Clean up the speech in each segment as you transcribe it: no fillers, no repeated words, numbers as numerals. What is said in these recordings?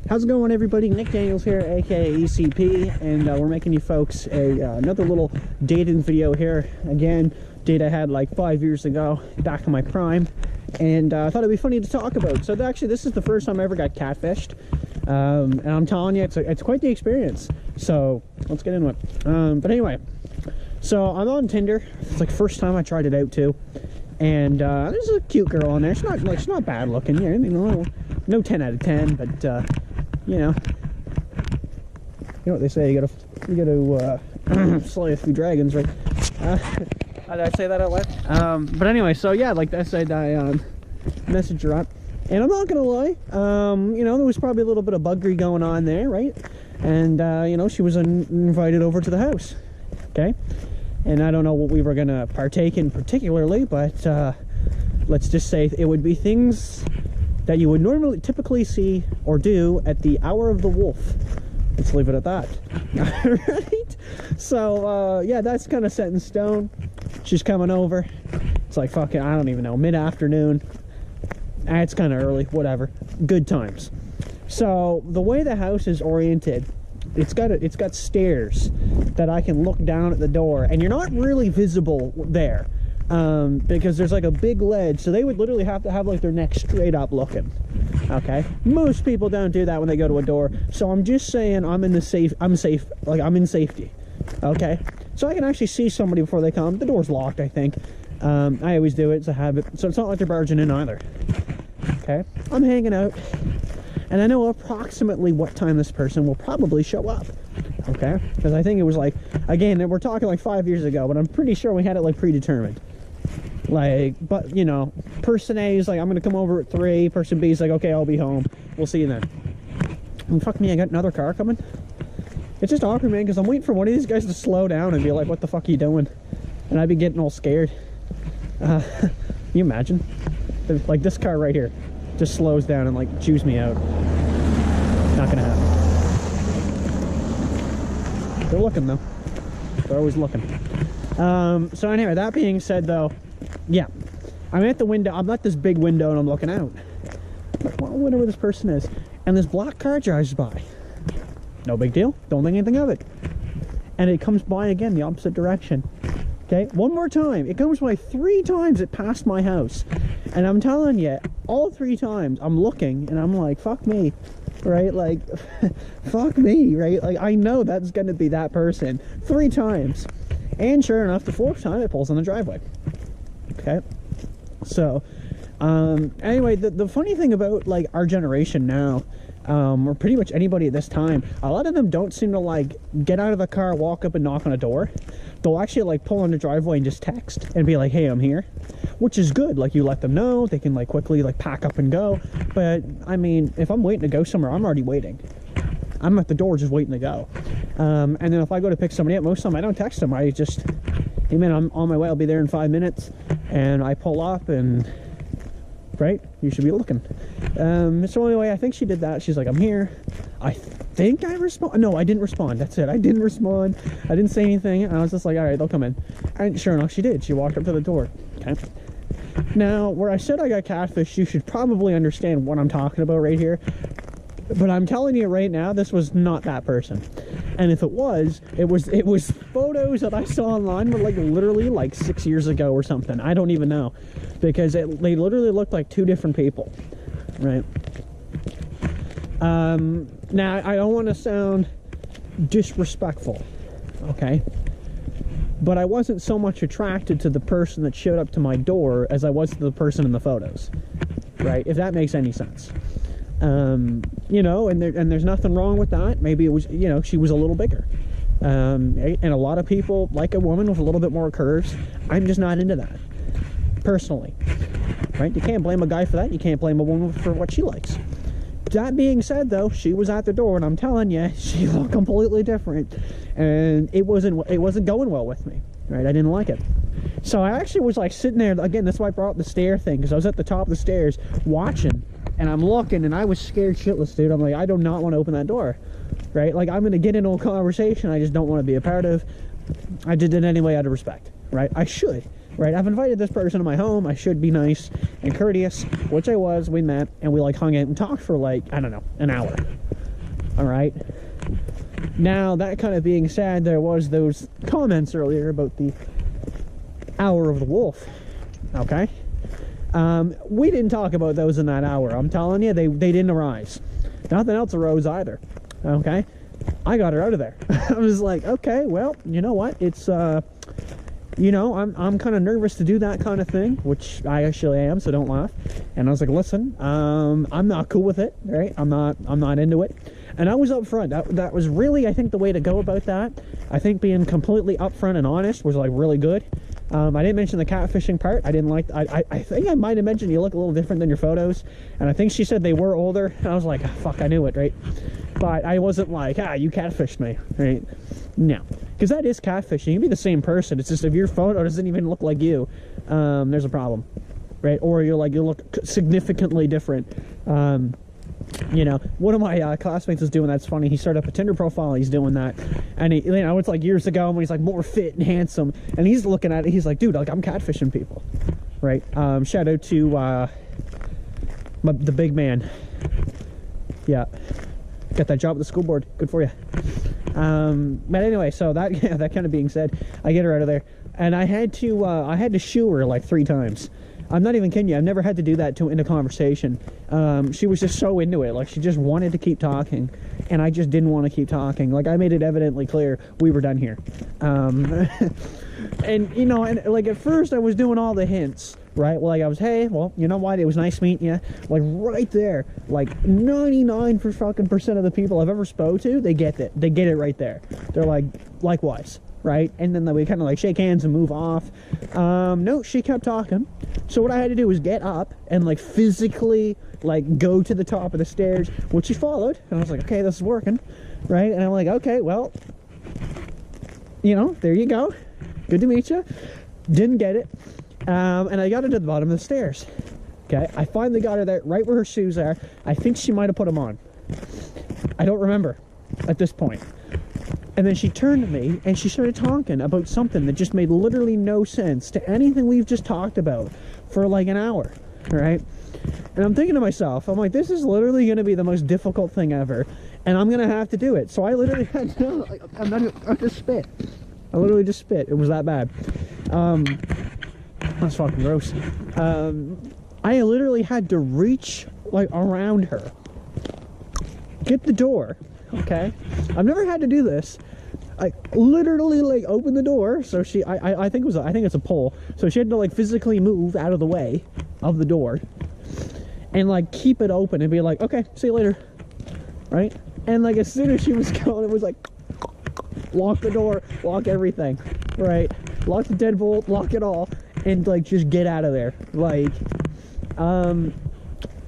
How's it going, everybody? Nick Daniels here, aka ECP, and we're making you folks another little dating video here. Again, date I had like 5 years ago, back in my prime, and I thought it'd be funny to talk about. So actually, this is the first time I ever got catfished, and I'm telling you, it's quite the experience. So let's get into it. But anyway, so I'm on Tinder. It's like first time I tried it out too, and there's a cute girl on there. She's not bad looking, yeah. No 10 out of 10, but you know what they say, you gotta slay a few dragons, right? Did I say that out loud? But anyway, so yeah, like I said, I messaged her up, and I'm not gonna lie, you know, there was probably a little bit of buggery going on there, right? And you know, she was invited over to the house, okay? And I don't know what we were gonna partake in particularly, but let's just say it would be things that you would typically see or do at the hour of the wolf. Let's leave it at that. Right? So yeah, that's kind of set in stone. She's coming over. It's like fucking, I don't even know, mid-afternoon. It's kind of early, whatever. Good times. So the way the house is oriented, it's got stairs that I can look down at the door, and you're not really visible there. Because there's like a big ledge, so they would literally have to have like their neck straight up looking. Okay, most people don't do that when they go to a door, so I'm just saying I'm safe, like I'm in safety. Okay, so I can actually see somebody before they come. The door's locked, I think. I always do it, it's a habit, so it's not like they're barging in either. Okay, I'm hanging out, and I know approximately what time this person will probably show up. Okay, because I think it was like, again, we're talking like 5 years ago, but I'm pretty sure we had it like predetermined. Like, but you know, person A is like, I'm gonna come over at 3, person B is like, okay, I'll be home, we'll see you then. And fuck me, I got another car coming. It's just awkward, man, because I'm waiting for one of these guys to slow down and be like, what the fuck are you doing? And I'd be getting all scared. Can you imagine if, like, this car right here just slows down and like chews me out? Not gonna happen. They're looking though, they're always looking. So anyway, that being said though, yeah, I'm at the window. I'm at this big window and I'm looking out. I wonder where this person is. And this black car drives by. No big deal. Don't think anything of it. And it comes by again the opposite direction. Okay, one more time. It comes by 3 times. It passed my house. And I'm telling you, all 3 times I'm looking and I'm like, fuck me. Right? Like, fuck me. Right? Like, I know that's going to be that person. 3 times. And sure enough, the 4th time it pulls on the driveway. Okay, so anyway, the funny thing about like our generation now, or pretty much anybody at this time, a lot of them don't seem to like get out of the car, walk up and knock on a door. They'll actually like pull on the driveway and just text and be like, hey, I'm here, which is good. Like, you let them know, they can like quickly like pack up and go. But I mean, if I'm waiting to go somewhere, I'm already waiting. I'm at the door just waiting to go. And then if I go to pick somebody up, most of the time I don't text them. I just, hey man, I'm on my way, I'll be there in 5 minutes. And I pull up and, right, you should be looking. So anyway, I think she did that. She's like, I'm here. I think I respond. No, I didn't respond. That's it. I didn't respond. I didn't say anything. I was just like, all right, they'll come in. And sure enough, she did. She walked up to the door. Okay. Now, where I said I got catfished, you should probably understand what I'm talking about right here. But I'm telling you right now, this was not that person. And if it was photos that I saw online, but like literally like 6 years ago or something. I don't even know, because they literally looked like 2 different people, right? Now I don't want to sound disrespectful, okay? But I wasn't so much attracted to the person that showed up to my door as I was to the person in the photos, right? If that makes any sense. You know, and there's nothing wrong with that. Maybe it was, you know, she was a little bigger. And a lot of people like a woman with a little bit more curves. I'm just not into that, personally. Right? You can't blame a guy for that. You can't blame a woman for what she likes. That being said, though, she was at the door, and I'm telling you, she looked completely different, and it wasn't going well with me. Right? I didn't like it. So I actually was like sitting there again. That's why I brought up the stair thing, because I was at the top of the stairs watching. And I'm looking, and I was scared shitless, dude. I'm like, I do not want to open that door, right? Like, I'm going to get into a conversation I just don't want to be a part of. I did it anyway out of respect, right? I should, right? I've invited this person to my home. I should be nice and courteous, which I was. We met, and we, like, hung out and talked for, like, I don't know, an hour. All right. Now, that kind of being said, there was those comments earlier about the hour of the wolf. Okay. We didn't talk about those in that hour. I'm telling you, they didn't arise. Nothing else arose either. Okay. I got her out of there. I was like, okay, well, you know what? It's, you know, I'm kind of nervous to do that kind of thing, which I actually am, so don't laugh. And I was like, listen, I'm not cool with it, right? I'm not into it. And I was upfront. That was really, I think, the way to go about that. I think being completely upfront and honest was like really good. I didn't mention the catfishing part. I didn't like, I think I might have mentioned you look a little different than your photos. And I think she said they were older. And I was like, oh, fuck, I knew it, right? But I wasn't like, you catfished me, right? No. Because that is catfishing. You can be the same person. It's just if your photo doesn't even look like you, there's a problem, right? Or you look significantly different. You know, one of my classmates was doing that's funny. He started up a Tinder profile. He's doing that, and he, you know, it's like years ago when he's like more fit and handsome, and he's looking at it. He's like, dude, like I'm catfishing people, right? Shout out to the big man. Yeah, got that job at the school board. Good for you. But anyway, so that that kind of being said, I get her out of there, and I had to shoo her like 3 times. I'm not even kidding you. I've never had to do that in a conversation. She was just so into it. Like, she just wanted to keep talking, and I just didn't want to keep talking. Like, I made it evidently clear we were done here. And, you know, and like at first I was doing all the hints, right? Like, I was, hey, well, you know what? It was nice meeting you. Like, right there, like 99% of the people I've ever spoke to, they get it. They get it right there. They're like, likewise. Right, and then we kind of like shake hands and move off. No, she kept talking. So what I had to do was get up and like physically like go to the top of the stairs, which she followed. And I was like, okay, this is working, right? And I'm like, okay, well, you know, there you go. Good to meet you. Didn't get it. And I got her to the bottom of the stairs. Okay, I finally got her there, right where her shoes are. I think she might have put them on. I don't remember at this point. And then she turned to me and she started talking about something that just made literally no sense to anything we've just talked about for like an hour, right? And I'm thinking to myself, I'm like, this is literally going to be the most difficult thing ever, and I'm going to have to do it. So I literally had to, I just spit. I literally just spit. It was that bad. That's fucking gross. I literally had to reach like around her, get the door. Okay, I've never had to do this. I literally like open the door, so she I think it's a pole, so she had to like physically move out of the way of the door and like keep it open and be like, okay, see you later, right? And like as soon as she was going, it was like lock the door, lock everything, right? Lock the deadbolt, lock it all, and like just get out of there. Like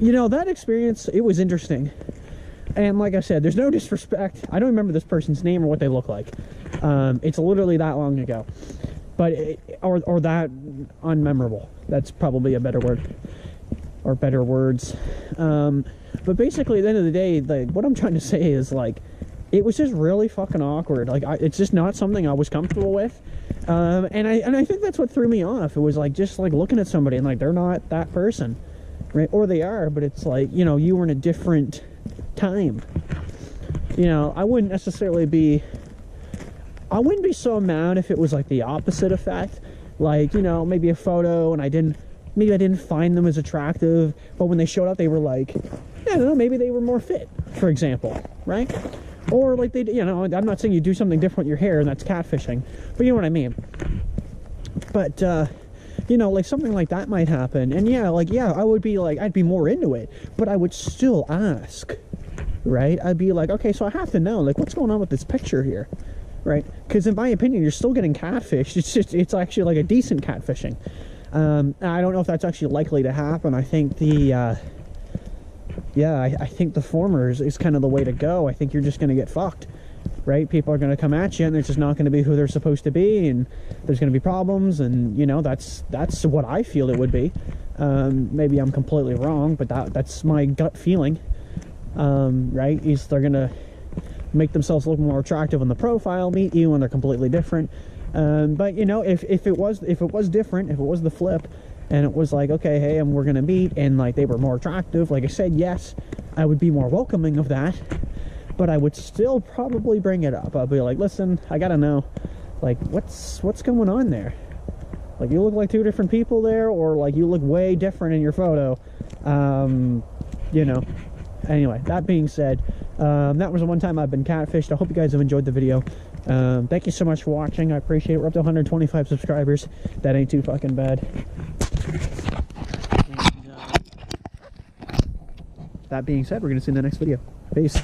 you know, that experience, it was interesting. And like I said, there's no disrespect. I don't remember this person's name or what they look like. It's literally that long ago. But, or that unmemorable. That's probably a better word. Or better words. But basically, at the end of the day, like, what I'm trying to say is, like, it was just really fucking awkward. Like, it's just not something I was comfortable with. And I think that's what threw me off. It was, like, just, like, looking at somebody and, like, they're not that person. Right? Or they are, but it's, like, you know, you were in a different time. You know, I wouldn't be so mad if it was like the opposite effect, like, you know, maybe a photo and I didn't find them as attractive, but when they showed up they were like, I don't know, maybe they were more fit, for example, right? Or like they, you know, I'm not saying you do something different with your hair and that's catfishing, but you know what I mean. But you know, like something like that might happen, and yeah, I would be like, I'd be more into it, but I would still ask, right? I'd be like, okay, so I have to know, like, what's going on with this picture here, right? Because in my opinion, you're still getting catfished. It's actually like a decent catfishing. I don't know if that's actually likely to happen. I think I think the former is kind of the way to go. I think you're just going to get fucked, right? People are going to come at you and they're just not going to be who they're supposed to be, and there's going to be problems, and you know, that's what I feel it would be. Maybe I'm completely wrong, but that's my gut feeling. Right? They're going to make themselves look more attractive on the profile, meet you, and they're completely different. But you know, if it was different, if it was the flip, and it was like, okay, hey, and we're going to meet, and like they were more attractive, like I said, yes, I would be more welcoming of that. but I would still probably bring it up. I'll be like, listen, I gotta know, like, what's going on there? Like, you look like two different people there, or like you look way different in your photo. You know, anyway, that being said, that was the one time I've been catfished. I hope you guys have enjoyed the video. Thank you so much for watching. I appreciate it. We're up to 125 subscribers. That ain't too fucking bad. And, that being said, we're gonna see you in the next video. Peace.